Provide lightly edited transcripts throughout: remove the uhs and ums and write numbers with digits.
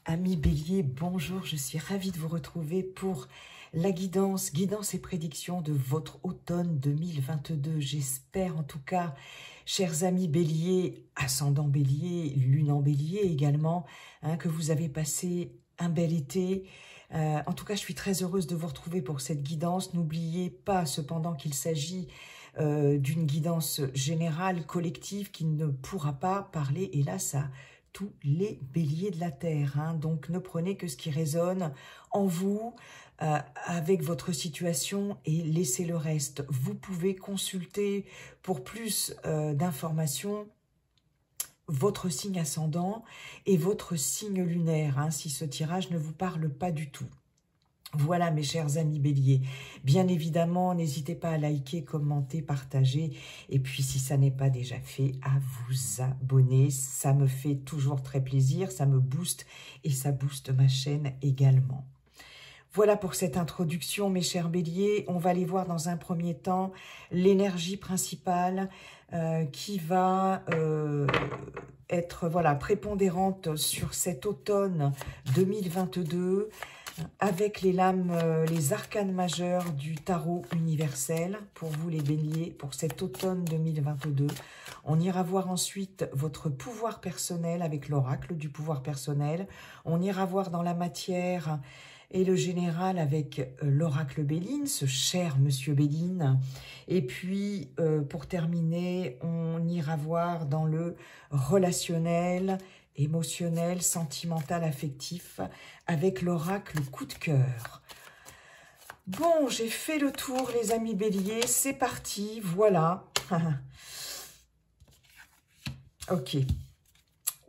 Amis Bélier, bonjour, je suis ravie de vous retrouver pour la guidance et prédictions de votre automne 2022. J'espère en tout cas, chers amis Bélier, ascendant Bélier, lune en Bélier également, que vous avez passé un bel été. En tout cas, je suis très heureuse de vous retrouver pour cette guidance. N'oubliez pas cependant qu'il s'agit d'une guidance générale, collective, qui ne pourra pas parler, hélas, à tous les béliers de la Terre. Donc ne prenez que ce qui résonne en vous, avec votre situation, et laissez le reste. Vous pouvez consulter pour plus d'informations votre signe ascendant et votre signe lunaire, si ce tirage ne vous parle pas du tout. Voilà mes chers amis Bélier, bien évidemment, n'hésitez pas à liker, commenter, partager, et puis si ça n'est pas déjà fait, à vous abonner. Ça me fait toujours très plaisir, ça me booste et ça booste ma chaîne également. Voilà pour cette introduction mes chers Béliers. On va aller voir dans un premier temps l'énergie principale qui va être prépondérante sur cet automne 2022, avec les lames, les arcanes majeurs du tarot universel pour vous les béliers pour cet automne 2022. On ira voir ensuite votre pouvoir personnel avec l'oracle du pouvoir personnel. On ira voir dans la matière et le général avec l'oracle Béline, ce cher monsieur Béline. Et puis pour terminer, on ira voir dans le relationnel, émotionnel, sentimental, affectif, avec l'oracle coup de cœur. Bon, j'ai fait le tour, les amis béliers, c'est parti, voilà. Ok,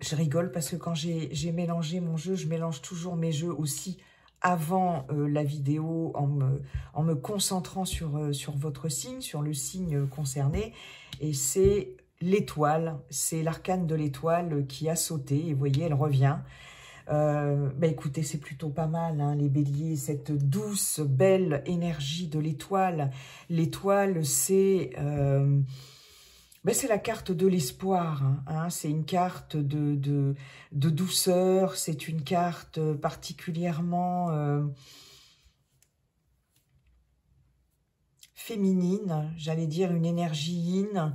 je rigole parce que quand j'ai mélangé mon jeu, je mélange toujours mes jeux aussi avant la vidéo, en me concentrant sur votre signe, sur le signe concerné, et c'est l'étoile, c'est l'arcane de l'étoile qui a sauté, et vous voyez, elle revient. Écoutez, c'est plutôt pas mal, les béliers, cette douce, belle énergie de l'étoile. L'étoile, c'est la carte de l'espoir, c'est une carte de douceur, c'est une carte particulièrement féminine, j'allais dire une énergie yin.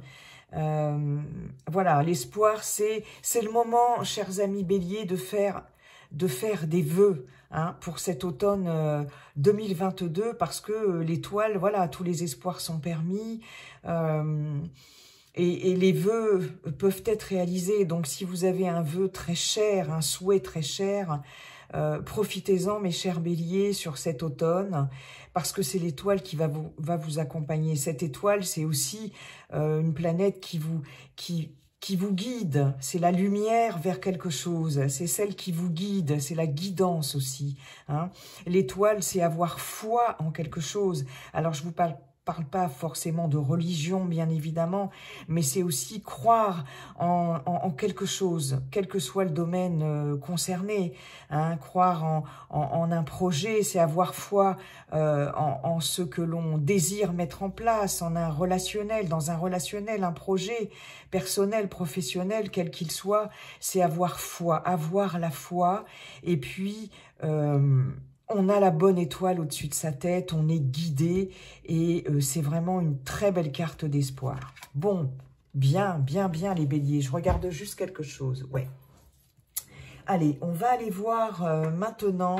Voilà, l'espoir, c'est le moment, chers amis béliers, de faire des vœux pour cet automne 2022, parce que l'étoile, voilà, tous les espoirs sont permis, et les vœux peuvent être réalisés. Donc si vous avez un vœu très cher, un souhait très cher, profitez-en mes chers béliers sur cet automne, parce que c'est l'étoile qui va vous accompagner. Cette étoile, c'est aussi une planète qui vous guide, c'est la lumière vers quelque chose, c'est celle qui vous guide, c'est la guidance aussi. L'étoile, c'est avoir foi en quelque chose. Alors je vous parle pas forcément de religion, bien évidemment, mais c'est aussi croire en quelque chose, quel que soit le domaine concerné. Croire en un projet, c'est avoir foi en ce que l'on désire mettre en place, en un relationnel, dans un relationnel, un projet personnel, professionnel, quel qu'il soit, c'est avoir foi, avoir la foi, et puis on a la bonne étoile au-dessus de sa tête, on est guidé, et c'est vraiment une très belle carte d'espoir. Bon, bien les béliers, je regarde juste quelque chose, ouais. Allez, on va aller voir maintenant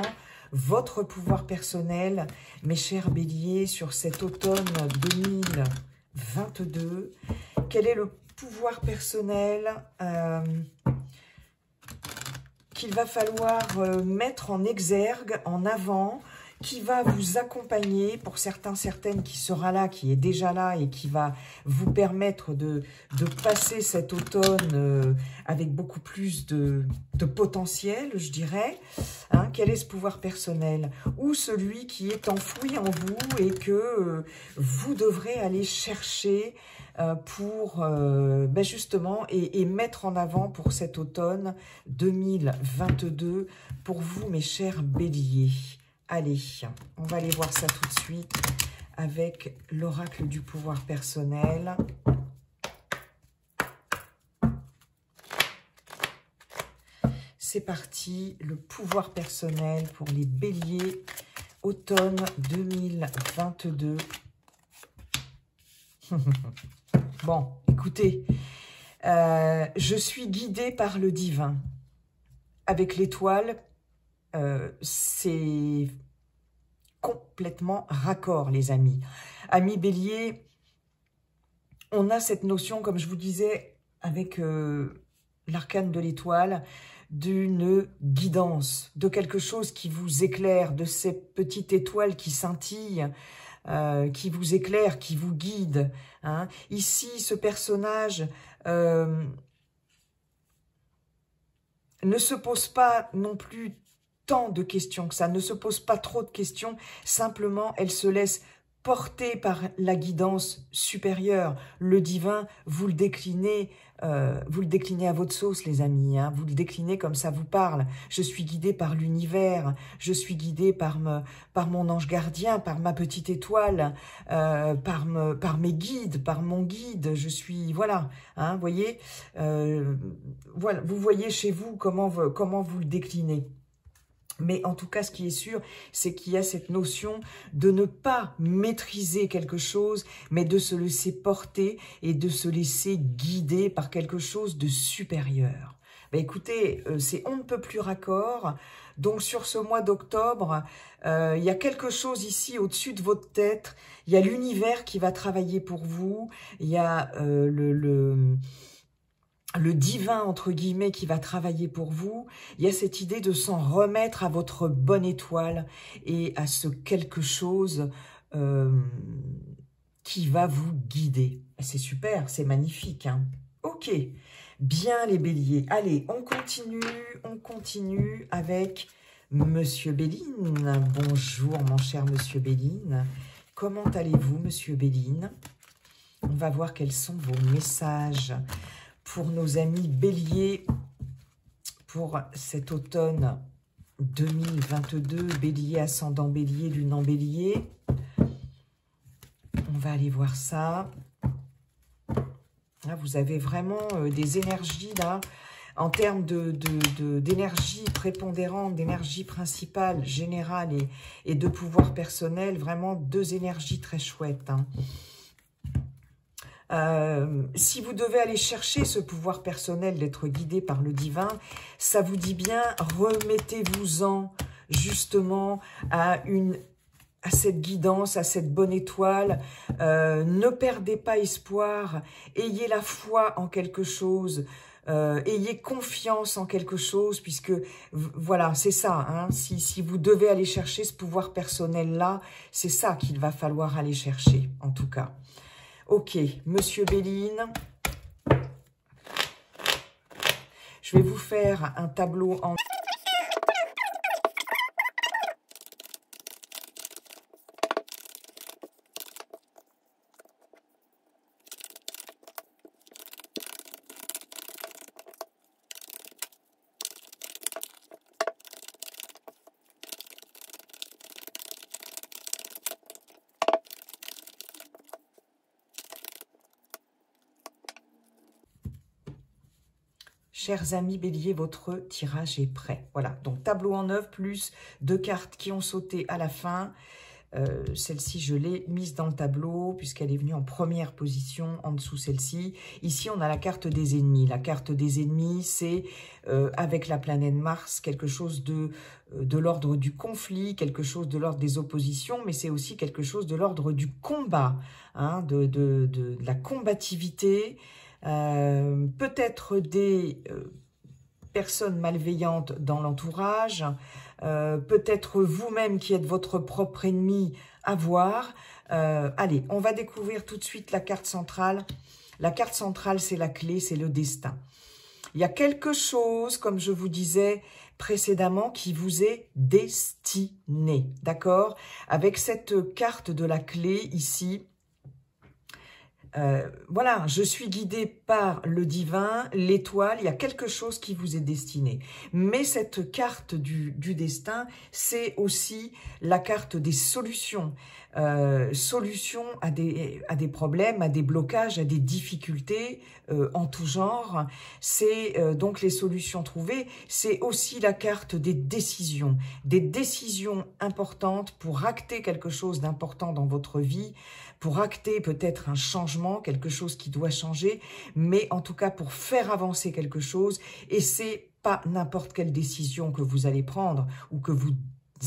votre pouvoir personnel, mes chers béliers, sur cet automne 2022. Quel est le pouvoir personnel qu'il va falloir mettre en exergue, en avant, qui va vous accompagner, pour certains, certaines, qui sera là, qui est déjà là, et qui va vous permettre de passer cet automne avec beaucoup plus de potentiel, je dirais. Quel est ce pouvoir personnel? Ou celui qui est enfoui en vous et que vous devrez aller chercher pour justement et mettre en avant pour cet automne 2022 pour vous, mes chers béliers. Allez, on va aller voir ça tout de suite avec l'oracle du pouvoir personnel. c'est parti, le pouvoir personnel pour les béliers, automne 2022. Bon, écoutez, je suis guidée par le divin. Avec l'étoile, c'est complètement raccord, les amis. Amis béliers, on a cette notion, comme je vous disais, avec l'arcane de l'étoile, d'une guidance, de quelque chose qui vous éclaire, de cette petite étoile qui scintille, qui vous éclaire, qui vous guide. Hein. Ici, ce personnage ne se pose pas non plus tant de questions que ça, ne se pose pas trop de questions, simplement elle se laisse porter par la guidance supérieure. Le divin, vous le déclinez à votre sauce, les amis. Hein. Vous le déclinez comme ça vous parle. Je suis guidée par l'univers. Je suis guidée par mon ange gardien, par ma petite étoile, par mes guides, par mon guide. Je suis, voilà. Hein, voyez, voilà. Vous voyez chez vous comment vous le déclinez. Mais en tout cas, ce qui est sûr, c'est qu'il y a cette notion de ne pas maîtriser quelque chose, mais de se laisser porter et de se laisser guider par quelque chose de supérieur. Ben écoutez, c'est on ne peut plus raccord. Donc sur ce mois d'octobre, il y a quelque chose ici au-dessus de votre tête. Il y a l'univers qui va travailler pour vous. Il y a le divin, entre guillemets, qui va travailler pour vous. Il y a cette idée de s'en remettre à votre bonne étoile et à ce quelque chose qui va vous guider. C'est super, c'est magnifique. Hein. Ok, bien les béliers. Allez, on continue avec Monsieur Béline. Bonjour, mon cher Monsieur Béline. Comment allez-vous, Monsieur Béline? On va voir quels sont vos messages pour nos amis béliers, pour cet automne 2022, bélier, ascendant bélier, lune en bélier. On va aller voir ça. Là, vous avez vraiment des énergies, là, en termes d'énergie prépondérante, d'énergie principale, générale et de pouvoir personnel, vraiment deux énergies très chouettes, hein. Si vous devez aller chercher ce pouvoir personnel d'être guidé par le divin, ça vous dit bien, remettez-vous-en justement à cette guidance, à cette bonne étoile. Ne perdez pas espoir, ayez la foi en quelque chose, ayez confiance en quelque chose, puisque voilà, c'est ça. Hein, si vous devez aller chercher ce pouvoir personnel-là, c'est ça qu'il va falloir aller chercher, en tout cas. Ok, Monsieur Béline, je vais vous faire un tableau en... Chers amis bélier, votre tirage est prêt. Voilà, donc tableau en 9 plus 2 cartes qui ont sauté à la fin. Celle-ci, je l'ai mise dans le tableau puisqu'elle est venue en première position en dessous celle-ci. Ici, on a la carte des ennemis. La carte des ennemis, c'est avec la planète Mars, quelque chose de l'ordre du conflit, quelque chose de l'ordre des oppositions, mais c'est aussi quelque chose de l'ordre du combat, hein, de la combativité. Peut-être des personnes malveillantes dans l'entourage, peut-être vous-même qui êtes votre propre ennemi à voir. Allez, on va découvrir tout de suite la carte centrale. La carte centrale, c'est la clé, c'est le destin. Il y a quelque chose, comme je vous disais précédemment, qui vous est destiné, d'accord? Avec cette carte de la clé ici, Voilà, je suis guidée par le divin, l'étoile, il y a quelque chose qui vous est destiné. Mais cette carte du destin, c'est aussi la carte des solutions. Solutions à des problèmes, à des blocages, à des difficultés en tout genre. C'est donc les solutions trouvées. C'est aussi la carte des décisions importantes pour acter quelque chose d'important dans votre vie, pour acter peut-être un changement, quelque chose qui doit changer, mais en tout cas pour faire avancer quelque chose. Et c'est pas n'importe quelle décision que vous allez prendre ou que vous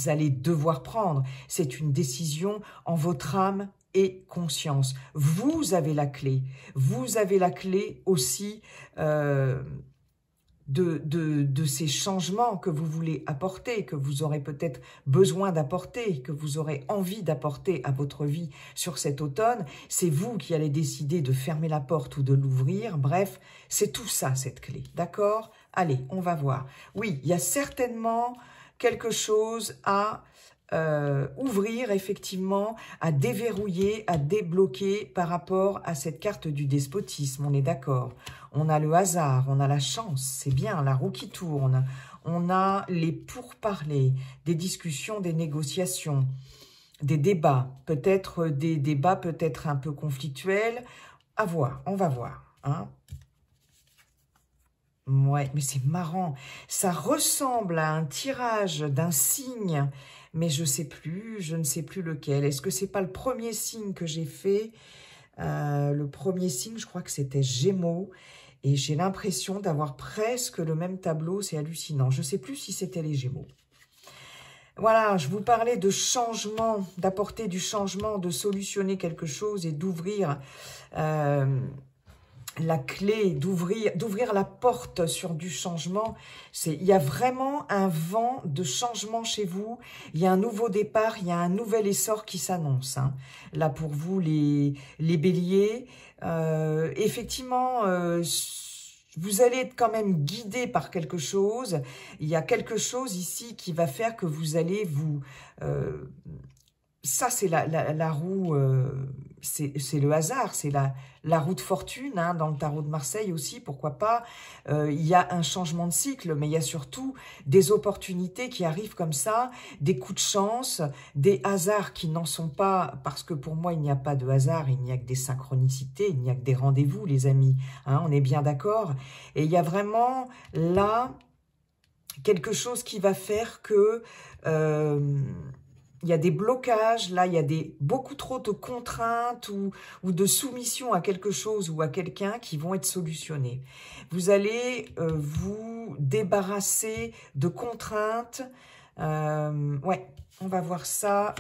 allez devoir prendre. C'est une décision en votre âme et conscience. Vous avez la clé. Vous avez la clé aussi de ces changements que vous voulez apporter, que vous aurez peut-être besoin d'apporter, que vous aurez envie d'apporter à votre vie sur cet automne. C'est vous qui allez décider de fermer la porte ou de l'ouvrir. Bref, c'est tout ça, cette clé. D'accord? Allez, on va voir. Oui, il y a certainement quelque chose à ouvrir, effectivement, à déverrouiller, à débloquer par rapport à cette carte du despotisme, on est d'accord. On a le hasard, on a la chance, c'est bien, la roue qui tourne, on a les pourparlers, des discussions, des négociations, des débats, peut-être des débats peut-être un peu conflictuels, à voir, on va voir, hein. Ouais, mais c'est marrant, ça ressemble à un tirage d'un signe, mais je ne sais plus lequel. Est-ce que c'est pas le premier signe que j'ai fait? Le premier signe, je crois que c'était Gémeaux, et j'ai l'impression d'avoir presque le même tableau, c'est hallucinant. Je ne sais plus si c'était les Gémeaux. Voilà, je vous parlais de changement, d'apporter du changement, de solutionner quelque chose et d'ouvrir la clé, d'ouvrir la porte sur du changement. Il y a vraiment un vent de changement chez vous. Il y a un nouveau départ, il y a un nouvel essor qui s'annonce, hein. Là, pour vous, les béliers, effectivement, vous allez être quand même guidé par quelque chose. Il y a quelque chose ici qui va faire que vous allez vous... ça, c'est la roue, c'est le hasard, c'est la roue de fortune, hein, dans le tarot de Marseille aussi, pourquoi pas. Il y a un changement de cycle, mais il y a surtout des opportunités qui arrivent comme ça, des coups de chance, des hasards qui n'en sont pas, parce que pour moi, il n'y a pas de hasard, il n'y a que des synchronicités, il n'y a que des rendez-vous, les amis, hein, on est bien d'accord. Et il y a vraiment là quelque chose qui va faire que... il y a des blocages, là, il y a beaucoup trop de contraintes ou de soumission à quelque chose ou à quelqu'un qui vont être solutionnés. Vous allez vous débarrasser de contraintes. Ouais, on va voir ça.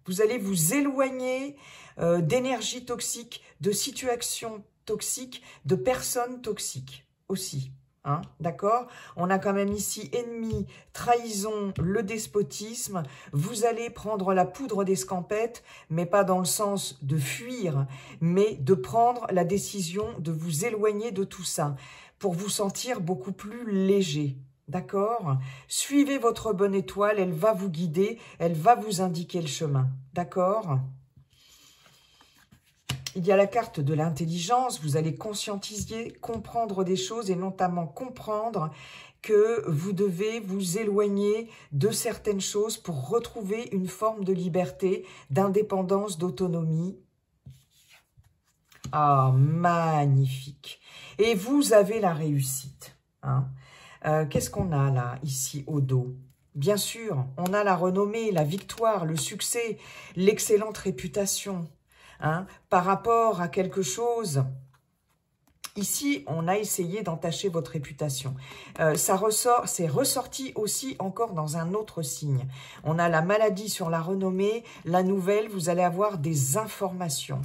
Vous allez vous éloigner d'énergie toxique, de situations toxiques, de personnes toxiques aussi. Hein, d'accord? On a quand même ici ennemi, trahison, le despotisme. Vous allez prendre la poudre d'escampette, mais pas dans le sens de fuir, mais de prendre la décision de vous éloigner de tout ça, pour vous sentir beaucoup plus léger. D'accord? Suivez votre bonne étoile, elle va vous guider, elle va vous indiquer le chemin. D'accord? Il y a la carte de l'intelligence, vous allez conscientiser, comprendre des choses et notamment comprendre que vous devez vous éloigner de certaines choses pour retrouver une forme de liberté, d'indépendance, d'autonomie. Ah, magnifique! Et vous avez la réussite, hein. Qu'est-ce qu'on a là, ici, au dos? Bien sûr, on a la renommée, la victoire, le succès, l'excellente réputation. Hein, par rapport à quelque chose, ici, on a essayé d'entacher votre réputation. C'est ressorti aussi encore dans un autre signe. On a la maladie sur la renommée, la nouvelle, vous allez avoir des informations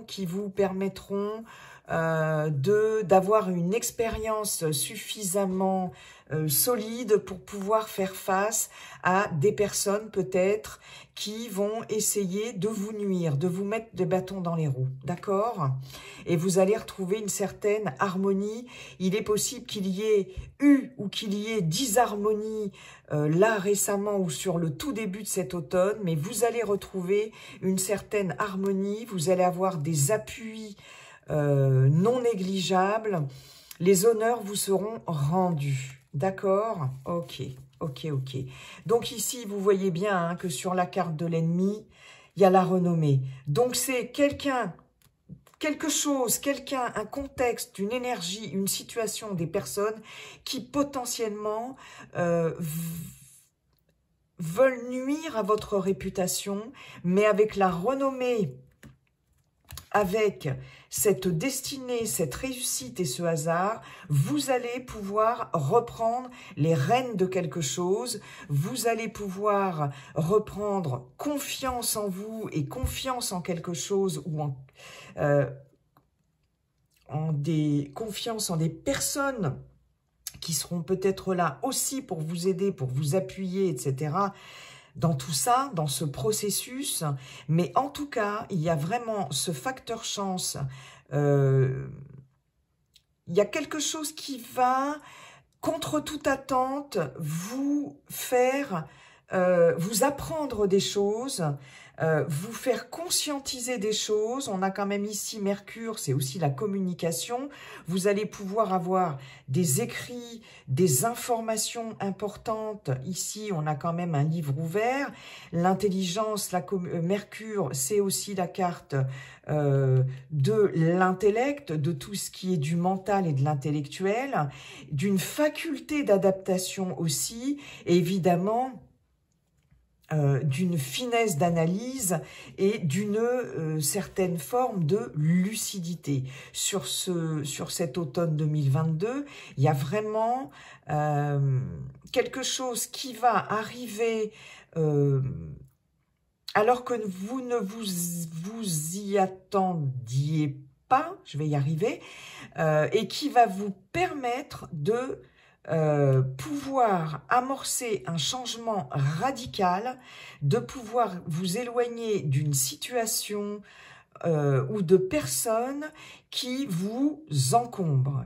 qui vous permettront d'avoir une expérience suffisamment solide pour pouvoir faire face à des personnes peut-être qui vont essayer de vous nuire, de vous mettre des bâtons dans les roues, d'accord? Et vous allez retrouver une certaine harmonie. Il est possible qu'il y ait eu ou qu'il y ait disharmonie là récemment ou sur le tout début de cet automne, mais vous allez retrouver une certaine harmonie, vous allez avoir des appuis non négligeables, les honneurs vous seront rendus. D'accord? Ok, ok, ok. Donc ici, vous voyez bien hein, que sur la carte de l'ennemi, il y a la renommée. Donc c'est quelqu'un, quelque chose, quelqu'un, un contexte, une énergie, une situation, des personnes qui potentiellement veulent nuire à votre réputation, mais avec la renommée, avec cette destinée, cette réussite et ce hasard, vous allez pouvoir reprendre les rênes de quelque chose, vous allez pouvoir reprendre confiance en vous et confiance en quelque chose ou confiance en des personnes qui seront peut-être là aussi pour vous aider, pour vous appuyer, etc., dans tout ça, dans ce processus. Mais en tout cas, il y a vraiment ce facteur chance. Il y a quelque chose qui va, contre toute attente, vous faire, vous apprendre des choses, vous faire conscientiser des choses. On a quand même ici Mercure, c'est aussi la communication. Vous allez pouvoir avoir des écrits, des informations importantes. Ici, on a quand même un livre ouvert. L'intelligence, Mercure, c'est aussi la carte de l'intellect, de tout ce qui est du mental et de l'intellectuel, d'une faculté d'adaptation aussi, et évidemment, d'une finesse d'analyse et d'une certaine forme de lucidité. Sur cet automne 2022, il y a vraiment quelque chose qui va arriver alors que vous ne vous y attendiez pas, je vais y arriver, et qui va vous permettre de pouvoir amorcer un changement radical, de pouvoir vous éloigner d'une situation ou de personnes qui vous encombrent.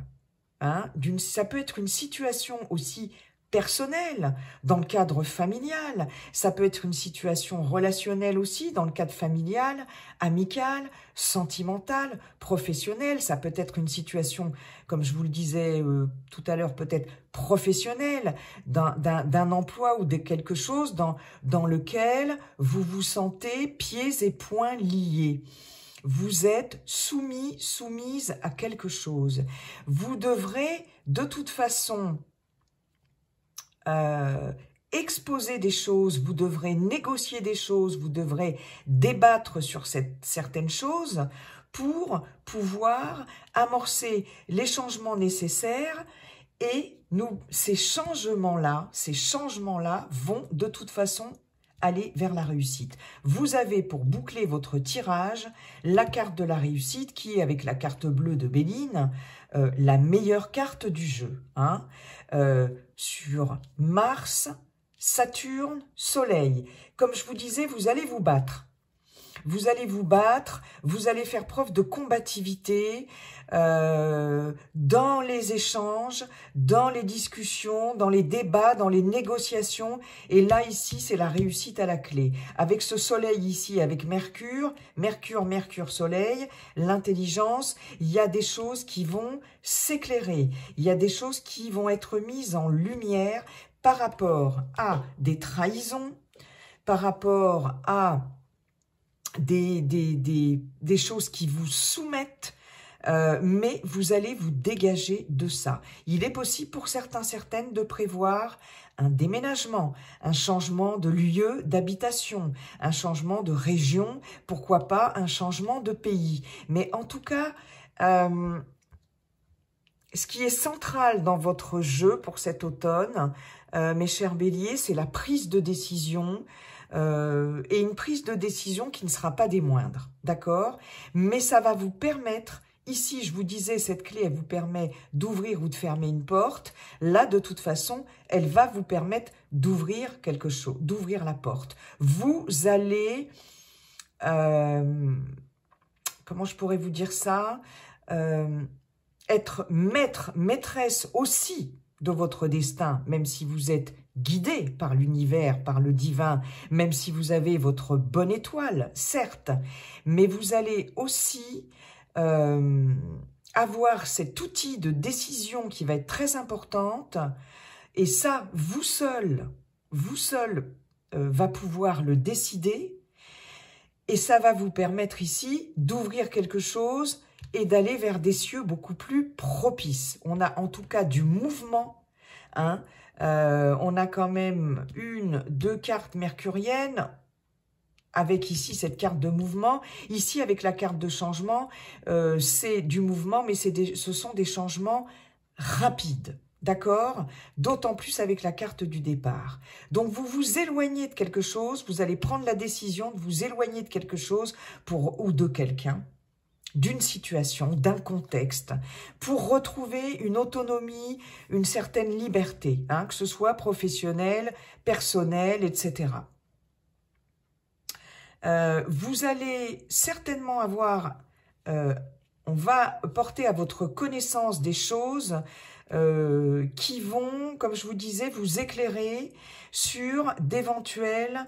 Hein, ça peut être une situation aussi personnelle, dans le cadre familial, ça peut être une situation relationnelle aussi, dans le cadre familial, amical, sentimental, professionnel, ça peut être une situation, comme je vous le disais tout à l'heure, peut-être professionnelle, d'un emploi ou de quelque chose dans lequel vous vous sentez pieds et poings liés. Vous êtes soumis, soumise à quelque chose. Vous devrez de toute façon exposer des choses, vous devrez négocier des choses, vous devrez débattre sur certaines choses pour pouvoir amorcer les changements nécessaires. Et ces changements-là vont de toute façon aller vers la réussite. Vous avez pour boucler votre tirage la carte de la réussite qui est avec la carte bleue de Béline, la meilleure carte du jeu. Hein, sur Mars, Saturne, Soleil. Comme je vous disais, vous allez vous battre. Vous allez vous battre, vous allez faire preuve de combativité dans les échanges, dans les discussions, dans les débats, dans les négociations. Et là, ici, c'est la réussite à la clé. Avec ce soleil ici, avec Mercure, Soleil, l'intelligence, il y a des choses qui vont s'éclairer. Il y a des choses qui vont être mises en lumière par rapport à des trahisons, par rapport à des choses qui vous soumettent, mais vous allez vous dégager de ça. Il est possible pour certaines de prévoir un déménagement, un changement de lieu d'habitation, un changement de région, pourquoi pas un changement de pays. Mais en tout cas, ce qui est central dans votre jeu pour cet automne, mes chers béliers, c'est la prise de décision, et une prise de décision qui ne sera pas des moindres, d'accord? Mais ça va vous permettre ici, je vous disais, cette clé, elle vous permet d'ouvrir ou de fermer une porte. Là, de toute façon, elle va vous permettre d'ouvrir quelque chose, d'ouvrir la porte. Vous allez, comment je pourrais vous dire ça, être maître, maîtresse aussi de votre destin, même si vous êtes guidé par l'univers, par le divin, même si vous avez votre bonne étoile, certes, mais vous allez aussi avoir cet outil de décision qui va être très importante, et ça, vous seul va pouvoir le décider, et ça va vous permettre ici d'ouvrir quelque chose et d'aller vers des cieux beaucoup plus propices. On a en tout cas du mouvement, hein. On a quand même deux cartes mercuriennes, avec ici cette carte de mouvement. Ici, avec la carte de changement, c'est du mouvement, mais ce sont des changements rapides. D'accord? D'autant plus avec la carte du départ. Donc, vous vous éloignez de quelque chose, vous allez prendre la décision de vous éloigner de quelque chose ou de quelqu'un, d'une situation, d'un contexte, pour retrouver une autonomie, une certaine liberté, hein, que ce soit professionnelle, personnelle, etc. Vous allez certainement avoir, on va porter à votre connaissance des choses qui vont, comme je vous disais, vous éclairer sur d'éventuels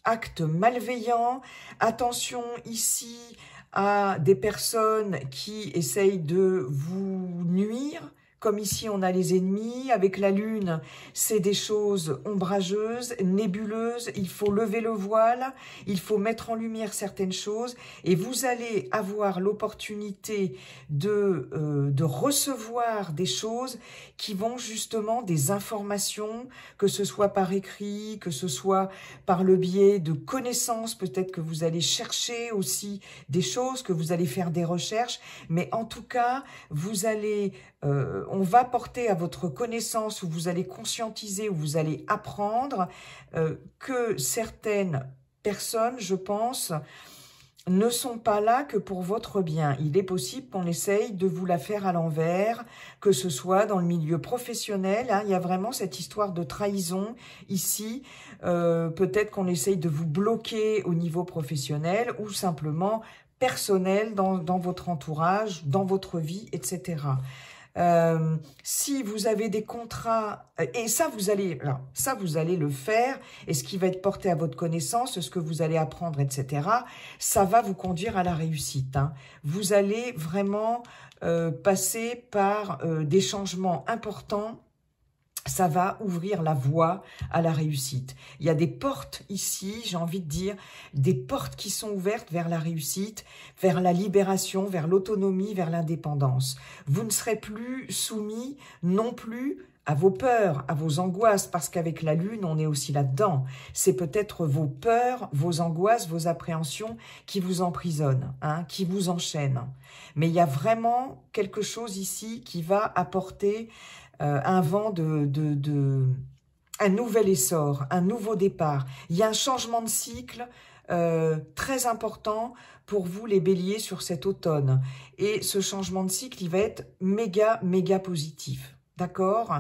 actes malveillants. Attention ici à des personnes qui essayent de vous nuire. Comme ici, on a les ennemis. Avec la lune, c'est des choses ombrageuses, nébuleuses. Il faut lever le voile. Il faut mettre en lumière certaines choses. Et vous allez avoir l'opportunité de recevoir des choses qui vont justement, des informations, que ce soit par écrit, que ce soit par le biais de connaissances. Peut-être que vous allez chercher aussi des choses, que vous allez faire des recherches. Mais en tout cas, vous allez... on va porter à votre connaissance, où vous allez conscientiser, où vous allez apprendre que certaines personnes, je pense, ne sont pas là que pour votre bien. Il est possible qu'on essaye de vous la faire à l'envers, que ce soit dans le milieu professionnel, hein, il y a vraiment cette histoire de trahison ici. Peut-être qu'on essaye de vous bloquer au niveau professionnel ou simplement personnel dans votre entourage, dans votre vie, etc. Si vous avez des contrats, et ça vous allez le faire, et ce qui va être porté à votre connaissance, ce que vous allez apprendre, etc., ça va vous conduire à la réussite, hein. Vous allez vraiment passer par des changements importants. Ça va ouvrir la voie à la réussite. Il y a des portes ici, j'ai envie de dire, des portes qui sont ouvertes vers la réussite, vers la libération, vers l'autonomie, vers l'indépendance. Vous ne serez plus soumis non plus à vos peurs, à vos angoisses, parce qu'avec la lune, on est aussi là-dedans. C'est peut-être vos peurs, vos angoisses, vos appréhensions qui vous emprisonnent, hein, qui vous enchaînent. Mais il y a vraiment quelque chose ici qui va apporter un vent un nouvel essor, un nouveau départ. Il y a un changement de cycle très important pour vous les béliers sur cet automne. Et ce changement de cycle, il va être méga, méga positif. D'accord ?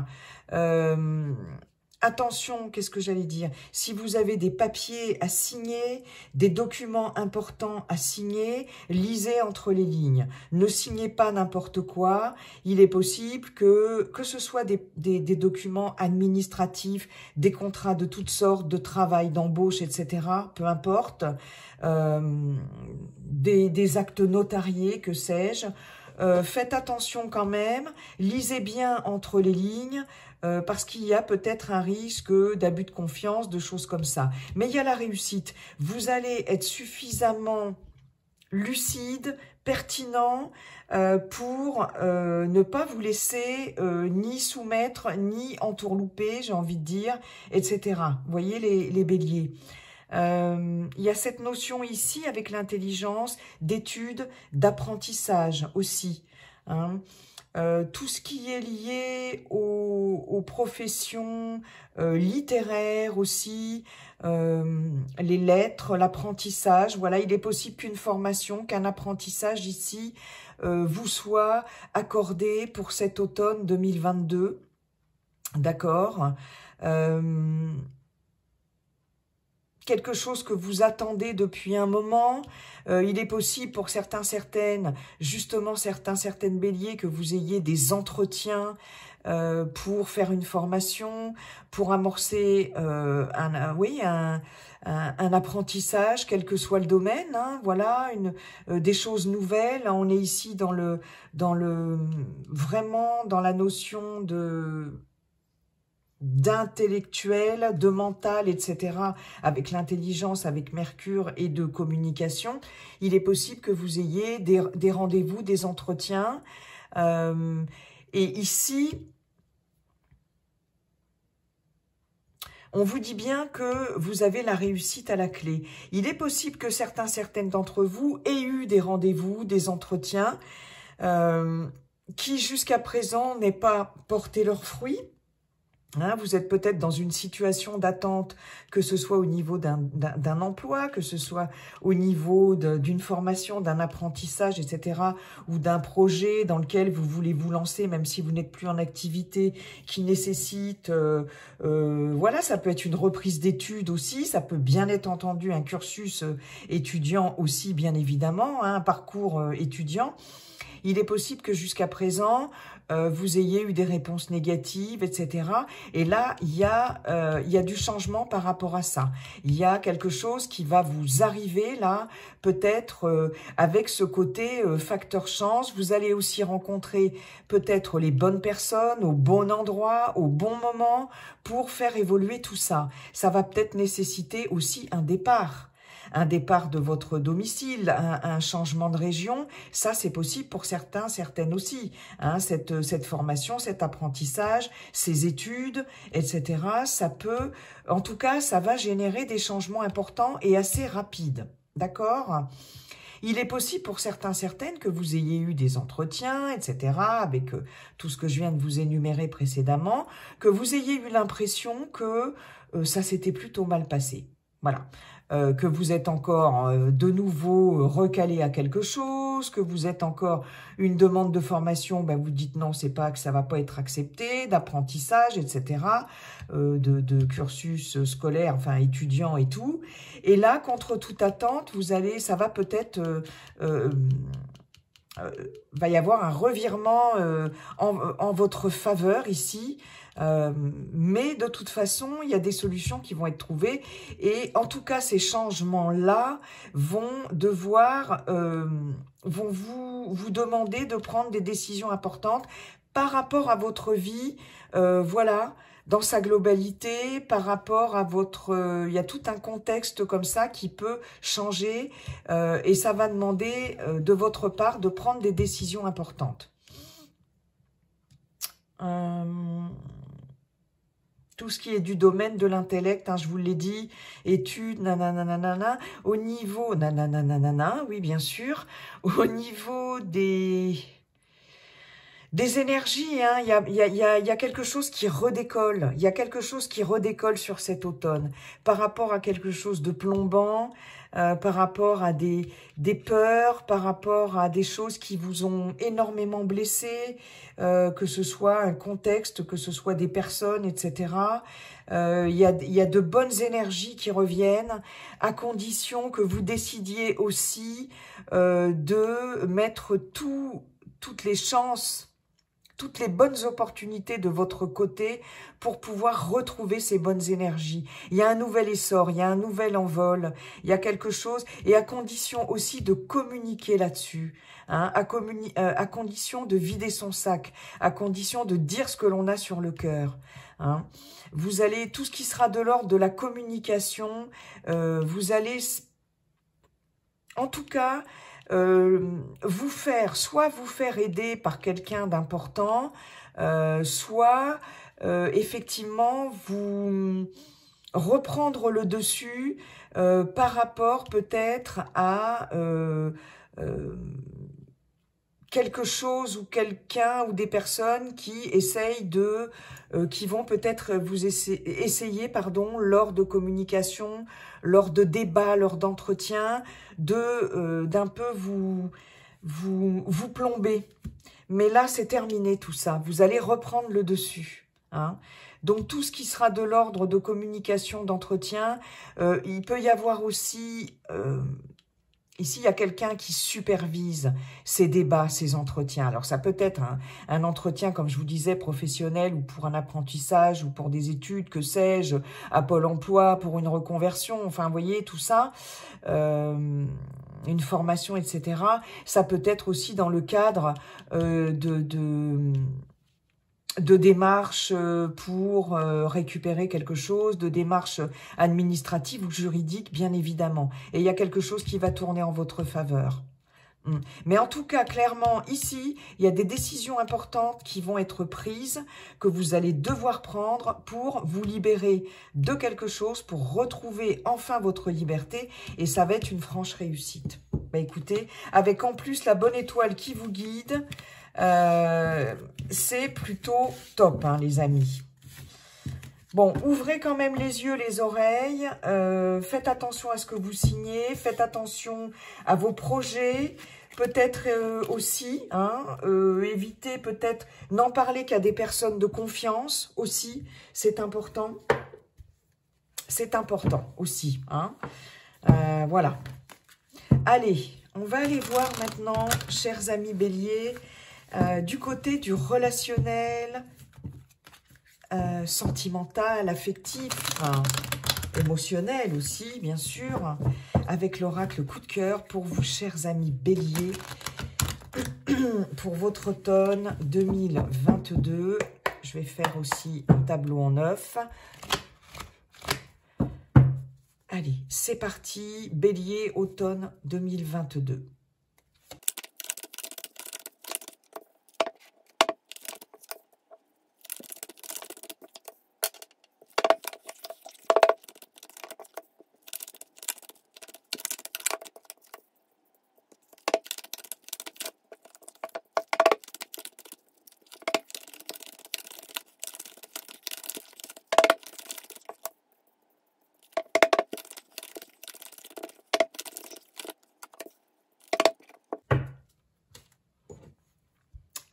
Attention, qu'est-ce que j'allais dire? Si vous avez des papiers à signer, des documents importants à signer, lisez entre les lignes. Ne signez pas n'importe quoi. Il est possible que ce soit des documents administratifs, des contrats de toutes sortes, de travail, d'embauche, etc., peu importe, des actes notariés, que sais-je. Faites attention quand même, lisez bien entre les lignes, parce qu'il y a peut-être un risque d'abus de confiance, de choses comme ça. Mais il y a la réussite. Vous allez être suffisamment lucide, pertinent, pour ne pas vous laisser ni soumettre, ni entourlouper, j'ai envie de dire, etc. Vous voyez les béliers. Il y a cette notion ici avec l'intelligence, d'étude, d'apprentissage aussi, hein. Tout ce qui est lié aux professions littéraires aussi, les lettres, l'apprentissage. Voilà, il est possible qu'une formation, qu'un apprentissage ici vous soit accordé pour cet automne 2022. D'accord. Quelque chose que vous attendez depuis un moment. Il est possible pour certains, certaines, justement certains, certaines béliers, que vous ayez des entretiens pour faire une formation, pour amorcer un apprentissage, quel que soit le domaine, hein, voilà, des choses nouvelles. On est ici vraiment dans la notion d'intellectuel, de mental, etc., avec l'intelligence, avec Mercure et de communication. Il est possible que vous ayez des rendez-vous, des entretiens. Et ici, on vous dit bien que vous avez la réussite à la clé. Il est possible que certains, certaines d'entre vous aient eu des rendez-vous, des entretiens, qui jusqu'à présent n'aient pas porté leurs fruits. Hein, vous êtes peut-être dans une situation d'attente, que ce soit au niveau d'un emploi, que ce soit au niveau d'une formation, d'un apprentissage, etc., ou d'un projet dans lequel vous voulez vous lancer, même si vous n'êtes plus en activité, qui nécessite, voilà, ça peut être une reprise d'études aussi, ça peut bien être entendu un cursus étudiant aussi, bien évidemment, hein, un parcours étudiant. Il est possible que jusqu'à présent, vous ayez eu des réponses négatives, etc. Et là, il y a du changement par rapport à ça. Il y a quelque chose qui va vous arriver là, peut-être avec ce côté facteur chance. Vous allez aussi rencontrer peut-être les bonnes personnes au bon endroit, au bon moment pour faire évoluer tout ça. Ça va peut-être nécessiter aussi un départ de votre domicile, un changement de région, ça c'est possible pour certains, certaines aussi. Hein, cette formation, cet apprentissage, ces études, etc. Ça peut, en tout cas, ça va générer des changements importants et assez rapides. D'accord ? Il est possible pour certains, certaines que vous ayez eu des entretiens, etc., avec tout ce que je viens de vous énumérer précédemment, que vous ayez eu l'impression que ça s'était plutôt mal passé. Voilà. Que vous êtes encore de nouveau recalé à quelque chose, que vous êtes encore une demande de formation, ben vous dites non, c'est pas que ça va pas être accepté, d'apprentissage, etc., de cursus scolaire, enfin étudiant et tout. Et là, contre toute attente, ça va peut-être va y avoir un revirement en votre faveur ici. Mais de toute façon, il y a des solutions qui vont être trouvées. Et en tout cas, ces changements-là vont vont vous demander de prendre des décisions importantes par rapport à votre vie, voilà, dans sa globalité, par rapport à votre... il y a tout un contexte comme ça qui peut changer et ça va demander de votre part de prendre des décisions importantes. Tout ce qui est du domaine de l'intellect, hein, je vous l'ai dit, études, nanana, au niveau, nanana, oui bien sûr, au niveau des énergies, hein, il y a quelque chose qui redécolle, il y a quelque chose qui redécolle sur cet automne, par rapport à quelque chose de plombant, par rapport à des peurs, par rapport à des choses qui vous ont énormément blessé, que ce soit un contexte, que ce soit des personnes, etc. Il y a de bonnes énergies qui reviennent, à condition que vous décidiez aussi de mettre toutes les chances, toutes les bonnes opportunités de votre côté pour pouvoir retrouver ces bonnes énergies. Il y a un nouvel essor, il y a un nouvel envol, il y a quelque chose, et à condition aussi de communiquer là-dessus, hein, à condition de vider son sac, à condition de dire ce que l'on a sur le cœur. Hein. Vous allez, tout ce qui sera de l'ordre de la communication, vous allez, en tout cas, soit vous faire aider par quelqu'un d'important, soit effectivement vous reprendre le dessus par rapport peut-être à quelque chose ou quelqu'un ou des personnes qui essayent de, qui vont peut-être vous essayer, pardon, lors de communication, lors de débats, lors d'entretiens, d'un peu vous plomber. Mais là, c'est terminé tout ça. Vous allez reprendre le dessus. Hein. Donc, tout ce qui sera de l'ordre de communication, d'entretien, il peut y avoir aussi... ici, il y a quelqu'un qui supervise ces débats, ces entretiens. Alors, ça peut être un entretien, comme je vous disais, professionnel ou pour un apprentissage ou pour des études, que sais-je, à Pôle emploi, pour une reconversion. Enfin, vous voyez, tout ça, une formation, etc. Ça peut être aussi dans le cadre de démarches pour récupérer quelque chose, de démarches administratives ou juridiques, bien évidemment. Et il y a quelque chose qui va tourner en votre faveur. Mais en tout cas, clairement, ici, il y a des décisions importantes qui vont être prises, que vous allez devoir prendre pour vous libérer de quelque chose, pour retrouver enfin votre liberté. Et ça va être une franche réussite. Bah, écoutez, avec en plus la bonne étoile qui vous guide, c'est plutôt top, hein, les amis. Bon, ouvrez quand même les yeux, les oreilles, faites attention à ce que vous signez, faites attention à vos projets, peut-être aussi, hein, évitez peut-être, n'en parler qu'à des personnes de confiance aussi, c'est important aussi, hein, voilà. Allez, on va aller voir maintenant, chers amis béliers, du côté du relationnel, sentimental, affectif, émotionnel aussi, bien sûr, avec l'oracle coup de cœur pour vous, chers amis béliers, pour votre automne 2022. Je vais faire aussi un tableau en 9. Allez, c'est parti, bélier, automne 2022.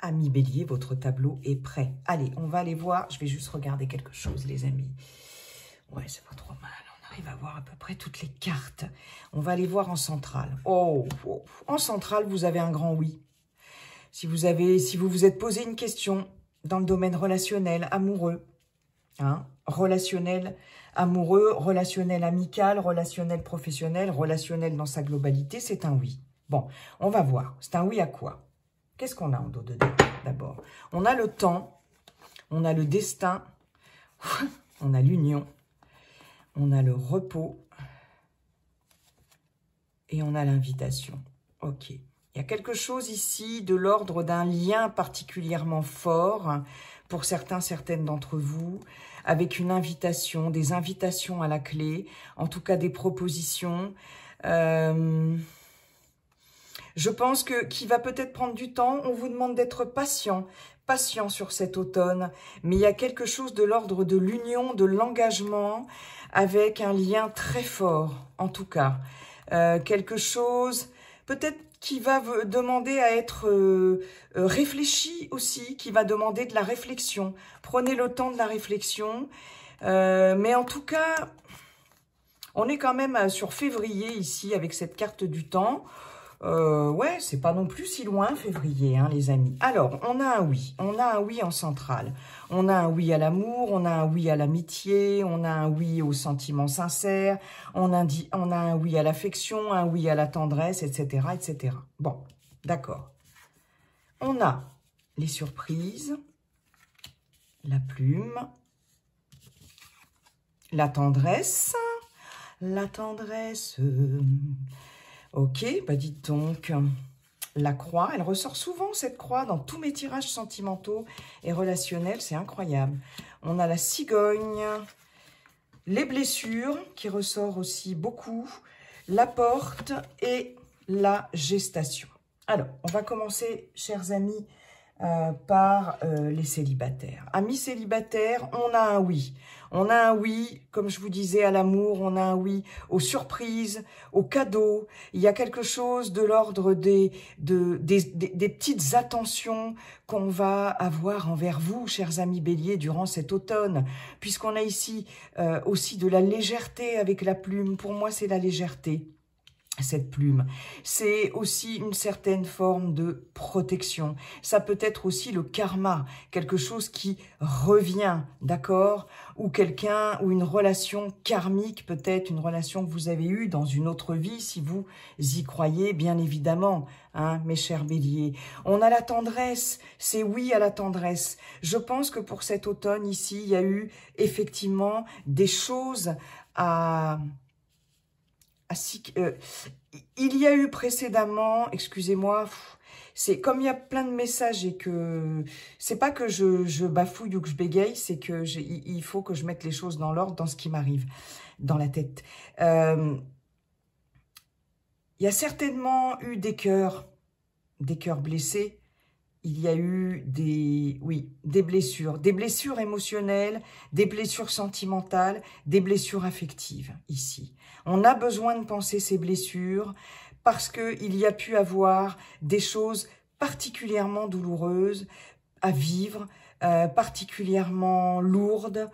Amis bélier, votre tableau est prêt. Allez, on va aller voir. Je vais juste regarder quelque chose, les amis. Ouais, c'est pas trop mal. On arrive à voir à peu près toutes les cartes. On va aller voir en centrale. Oh, en centrale, vous avez un grand oui. Si vous vous êtes posé une question dans le domaine relationnel, amoureux, hein, relationnel amoureux, relationnel amical, relationnel professionnel, relationnel dans sa globalité, c'est un oui. Bon, on va voir. C'est un oui à quoi? Qu'est-ce qu'on a en dos de dés d'abord? On a le temps, on a le destin, on a l'union, on a le repos et on a l'invitation. Ok. Il y a quelque chose ici de l'ordre d'un lien particulièrement fort pour certains, certaines d'entre vous, avec une invitation, des invitations à la clé, en tout cas des propositions. Je pense qu'il va peut-être prendre du temps. On vous demande d'être patient sur cet automne. Mais il y a quelque chose de l'ordre de l'union, de l'engagement, avec un lien très fort, en tout cas. Quelque chose, peut-être qui va demander à être réfléchi aussi, qui va demander de la réflexion. Prenez le temps de la réflexion. Mais en tout cas, on est quand même sur février ici, avec cette carte du temps. Ouais, c'est pas non plus si loin, février, hein, les amis. Alors, on a un oui. On a un oui en centrale. On a un oui à l'amour, on a un oui à l'amitié, on a un oui aux sentiments sincères, on a un oui à l'affection, un oui à la tendresse, etc., etc. Bon, d'accord. On a les surprises, la plume, la tendresse, Ok, bah dites donc, la croix, elle ressort souvent cette croix dans tous mes tirages sentimentaux et relationnels, c'est incroyable. On a la cigogne, les blessures qui ressort aussi beaucoup, la porte et la gestation. Alors, on va commencer, chers amis, par les célibataires. Amis célibataires, on a un oui. On a un oui, comme je vous disais, à l'amour, on a un oui aux surprises, aux cadeaux. Il y a quelque chose de l'ordre des petites attentions qu'on va avoir envers vous, chers amis béliers, durant cet automne, puisqu'on a ici aussi de la légèreté avec la plume. Pour moi, c'est la légèreté. Cette plume, c'est aussi une certaine forme de protection. Ça peut être aussi le karma, quelque chose qui revient, d'accord? Ou quelqu'un, ou une relation karmique, peut-être une relation que vous avez eue dans une autre vie, si vous y croyez, bien évidemment, hein, mes chers béliers. On a la tendresse, c'est oui à la tendresse. Je pense que pour cet automne, ici, il y a eu effectivement des choses à... il y a eu précédemment, excusez-moi, c'est comme il y a plein de messages et que c'est pas que je bafouille ou que je bégaye, c'est que il faut que je mette les choses dans l'ordre, dans ce qui m'arrive, dans la tête. Il y a certainement eu des cœurs blessés. Il y a eu des blessures émotionnelles, des blessures sentimentales, des blessures affectives ici. On a besoin de penser ces blessures parce qu'il y a pu avoir des choses particulièrement douloureuses à vivre, particulièrement lourdes,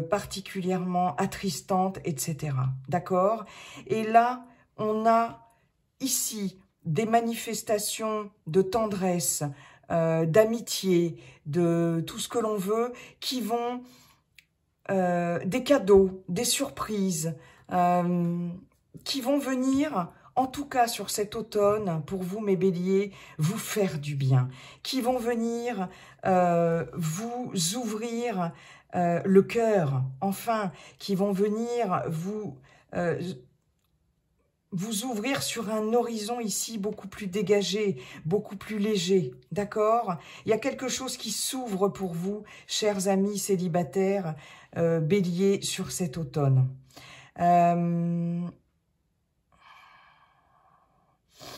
particulièrement attristantes, etc. D'accord? Et là, on a ici des manifestations de tendresse, d'amitié, de tout ce que l'on veut, qui vont, des cadeaux, des surprises, qui vont venir, en tout cas sur cet automne, pour vous mes béliers, vous faire du bien, qui vont venir vous ouvrir le cœur, enfin, qui vont venir vous ouvrir sur un horizon ici beaucoup plus dégagé, beaucoup plus léger, d'accord? Il y a quelque chose qui s'ouvre pour vous, chers amis célibataires, béliers, sur cet automne.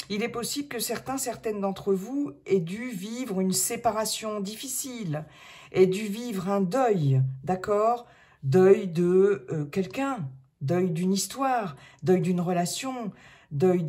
Il est possible que certaines d'entre vous aient dû vivre une séparation difficile, aient dû vivre un deuil, d'accord? Deuil de quelqu'un, deuil d'une histoire, deuil d'une relation, deuil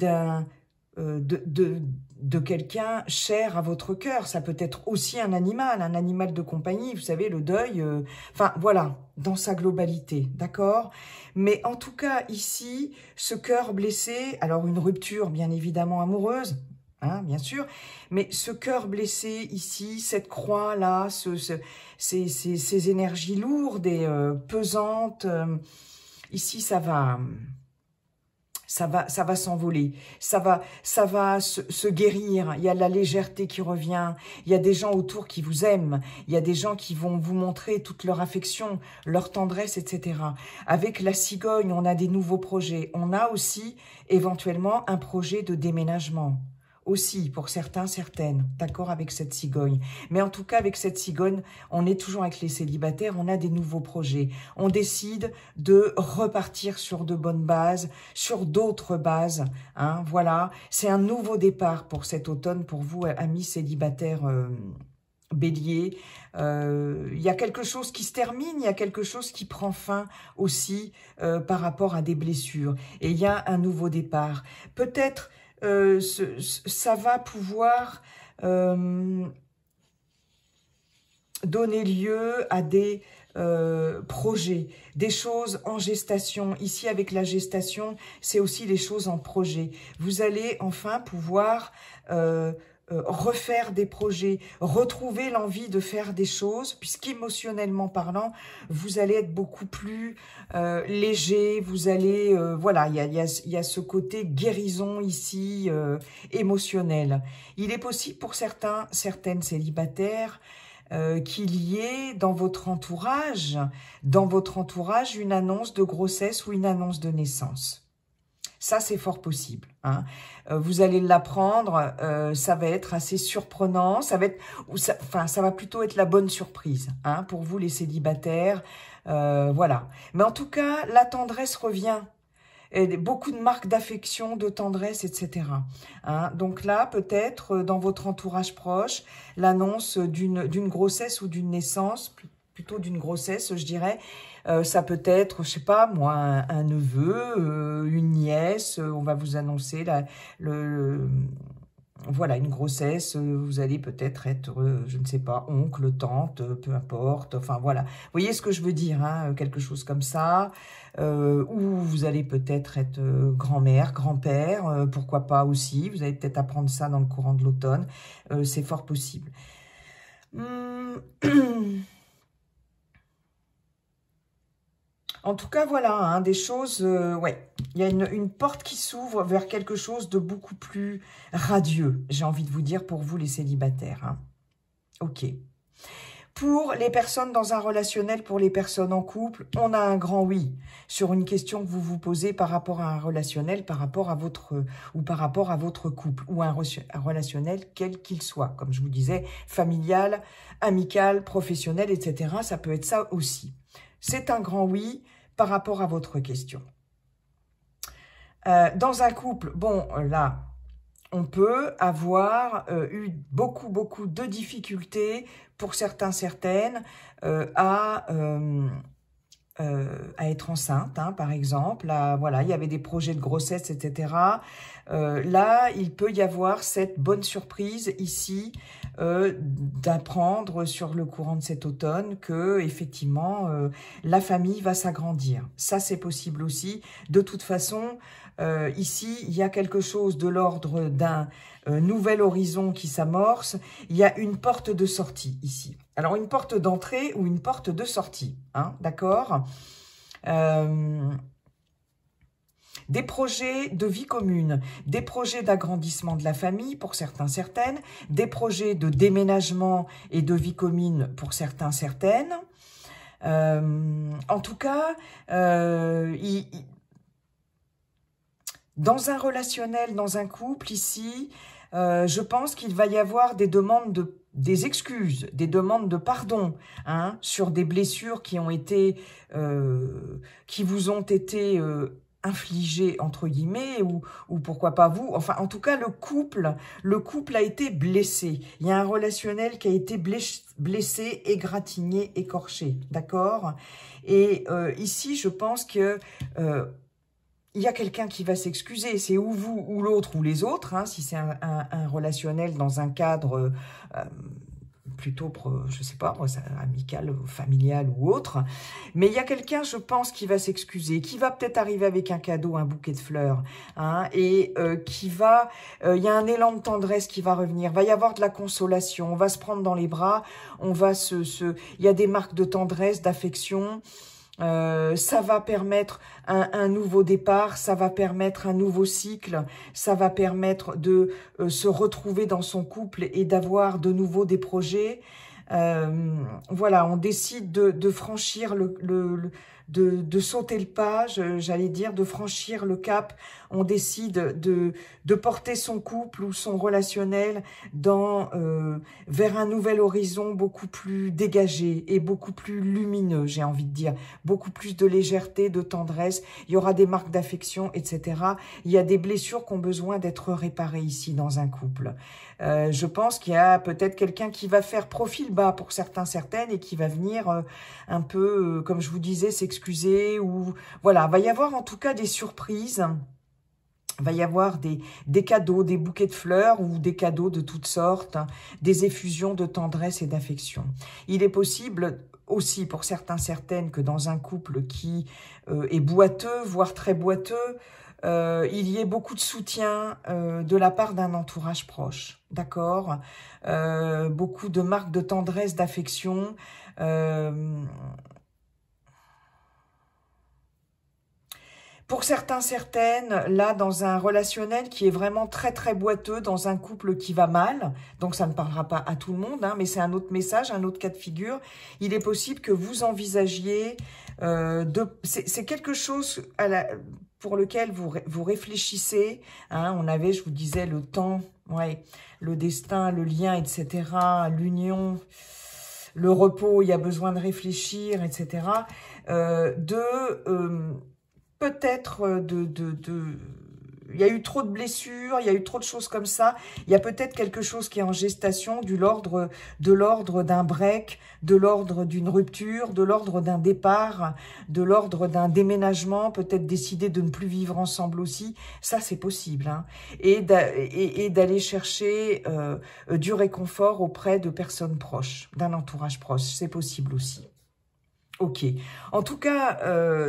de quelqu'un cher à votre cœur. Ça peut être aussi un animal de compagnie, vous savez, le deuil, enfin voilà, dans sa globalité, d'accord? Mais en tout cas, ici, ce cœur blessé, alors une rupture bien évidemment amoureuse, hein, bien sûr, mais ce cœur blessé ici, cette croix-là, ces énergies lourdes et pesantes, ici ça va s'envoler, ça va se guérir, il y a de la légèreté qui revient, il y a des gens autour qui vous aiment, il y a des gens qui vont vous montrer toute leur affection, leur tendresse, etc. Avec la cigogne, on a des nouveaux projets, on a aussi éventuellement un projet de déménagement. Aussi, pour certains, certaines, d'accord, avec cette cigogne. Mais en tout cas, avec cette cigogne, on est toujours avec les célibataires, on a des nouveaux projets. On décide de repartir sur de bonnes bases, sur d'autres bases. Hein, voilà, c'est un nouveau départ pour cet automne, pour vous, amis célibataires béliers. Il y a quelque chose qui se termine, il y a quelque chose qui prend fin aussi par rapport à des blessures. Et il y a un nouveau départ. Peut-être... ça va pouvoir donner lieu à des projets, des choses en gestation. Ici, avec la gestation, c'est aussi les choses en projet. Vous allez enfin pouvoir refaire des projets, retrouver l'envie de faire des choses, puisqu'émotionnellement parlant, vous allez être beaucoup plus léger, vous allez, voilà, il y a ce côté guérison ici, émotionnel. Il est possible pour certaines célibataires, qu'il y ait dans votre entourage une annonce de grossesse ou une annonce de naissance. Ça, c'est fort possible. Hein. Vous allez l'apprendre, ça va être assez surprenant, ça va plutôt être la bonne surprise hein, pour vous les célibataires. Voilà. Mais en tout cas, la tendresse revient. et beaucoup de marques d'affection, de tendresse, etc. Hein, donc là, peut-être dans votre entourage proche, l'annonce d'une grossesse ou d'une naissance, plutôt d'une grossesse, je dirais. Ça peut être, je sais pas moi, un neveu, une nièce. On va vous annoncer voilà, une grossesse. Vous allez peut-être être, je ne sais pas, oncle, tante, peu importe. Enfin voilà, vous voyez ce que je veux dire, hein, quelque chose comme ça. Ou vous allez peut-être être grand-mère, grand-père, pourquoi pas aussi. Vous allez peut-être apprendre ça dans le courant de l'automne. C'est fort possible. En tout cas, voilà, hein, des choses, ouais. Il y a une porte qui s'ouvre vers quelque chose de beaucoup plus radieux, j'ai envie de vous dire, pour vous les célibataires. Hein. Ok. Pour les personnes dans un relationnel, pour les personnes en couple, on a un grand oui sur une question que vous vous posez par rapport à un relationnel, par rapport à votre couple, ou un relationnel quel qu'il soit. Comme je vous disais, familial, amical, professionnel, etc. Ça peut être ça aussi. C'est un grand oui par rapport à votre question. Dans un couple, bon, là, on peut avoir eu beaucoup de difficultés, pour certains, certaines, à être enceinte, hein, par exemple. Là, voilà, il y avait des projets de grossesse, etc. Là, il peut y avoir cette bonne surprise ici d'apprendre sur le courant de cet automne que effectivement la famille va s'agrandir. Ça, c'est possible aussi. De toute façon, ici, il y a quelque chose de l'ordre d'un nouvel horizon qui s'amorce. Il y a une porte de sortie ici. Alors, une porte d'entrée ou une porte de sortie, hein, d'accord? Des projets de vie commune, des projets d'agrandissement de la famille pour certains, certaines, des projets de déménagement et de vie commune pour certains, certaines. En tout cas, dans un relationnel, dans un couple ici, je pense qu'il va y avoir des demandes des excuses, des demandes de pardon, hein, sur des blessures qui ont été, qui vous ont été infligées entre guillemets, ou pourquoi pas vous. Enfin, en tout cas, le couple a été blessé. Il y a un relationnel qui a été blessé, égratigné, écorché, d'accord? Et ici, je pense que il y a quelqu'un qui va s'excuser, c'est ou vous, ou l'autre, ou les autres, hein, si c'est un relationnel dans un cadre plutôt, je sais pas, amical, familial ou autre. Mais il y a quelqu'un, je pense, qui va s'excuser, qui va peut-être arriver avec un cadeau, un bouquet de fleurs, hein, et qui va, il y a un élan de tendresse qui va revenir, va y avoir de la consolation, on va se prendre dans les bras, on va il y a des marques de tendresse, d'affection. Ça va permettre un nouveau départ, ça va permettre un nouveau cycle, ça va permettre de se retrouver dans son couple et d'avoir de nouveau des projets. Voilà, on décide de franchir de sauter le pas, j'allais dire, de franchir le cap. On décide de porter son couple ou son relationnel vers un nouvel horizon beaucoup plus dégagé et beaucoup plus lumineux, j'ai envie de dire. Beaucoup plus de légèreté, de tendresse. Il y aura des marques d'affection, etc. Il y a des blessures qui ont besoin d'être réparées ici dans un couple. Je pense qu'il y a peut-être quelqu'un qui va faire profil bas pour certains, certaines et qui va venir un peu, comme je vous disais, s'excuser ou voilà, va y avoir en tout cas des surprises. Va y avoir des cadeaux, des bouquets de fleurs ou des cadeaux de toutes sortes, hein, des effusions de tendresse et d'affection. Il est possible aussi pour certains, certaines que dans un couple qui est boiteux, voire très boiteux, il y ait beaucoup de soutien de la part d'un entourage proche, d'accord? Beaucoup de marques de tendresse, d'affection. Pour certains, certaines, là, dans un relationnel qui est vraiment très boiteux, dans un couple qui va mal, donc ça ne parlera pas à tout le monde, hein, mais c'est un autre message, un autre cas de figure, il est possible que vous envisagiez c'est quelque chose pour lequel vous réfléchissez, hein, on avait, je vous disais, le temps, ouais, le destin, le lien, etc., l'union, le repos, il y a besoin de réfléchir, etc., peut-être il y a eu trop de blessures, il y a eu trop de choses comme ça. Il y a peut-être quelque chose qui est en gestation, de l'ordre d'un break, de l'ordre d'une rupture, de l'ordre d'un départ, de l'ordre d'un déménagement, peut-être décider de ne plus vivre ensemble aussi. Ça, c'est possible, hein. Et d'aller chercher du réconfort auprès de personnes proches, d'un entourage proche. C'est possible aussi. Ok. En tout cas,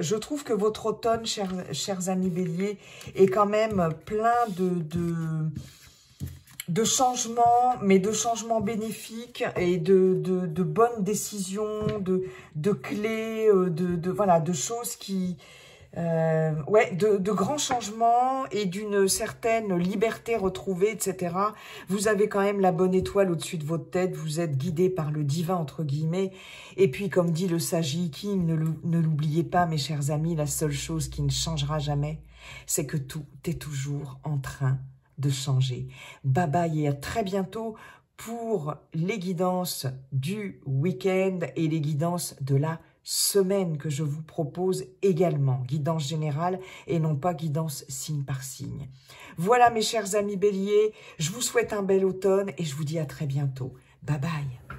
je trouve que votre automne, chers amis Bélier, est quand même plein de changements, mais de changements bénéfiques et de bonnes décisions, de clés, voilà, de choses qui... ouais, de grands changements et d'une certaine liberté retrouvée, etc. Vous avez quand même la bonne étoile au-dessus de votre tête, vous êtes guidé par le divin, entre guillemets. Et puis, comme dit le sage I Ching, ne l'oubliez pas, mes chers amis, la seule chose qui ne changera jamais, c'est que tout est toujours en train de changer. Bye bye et à très bientôt pour les guidances du week-end et les guidances de la semaine que je vous propose également, guidance générale et non pas guidance signe par signe. Voilà mes chers amis Béliers, je vous souhaite un bel automne et je vous dis à très bientôt. Bye bye.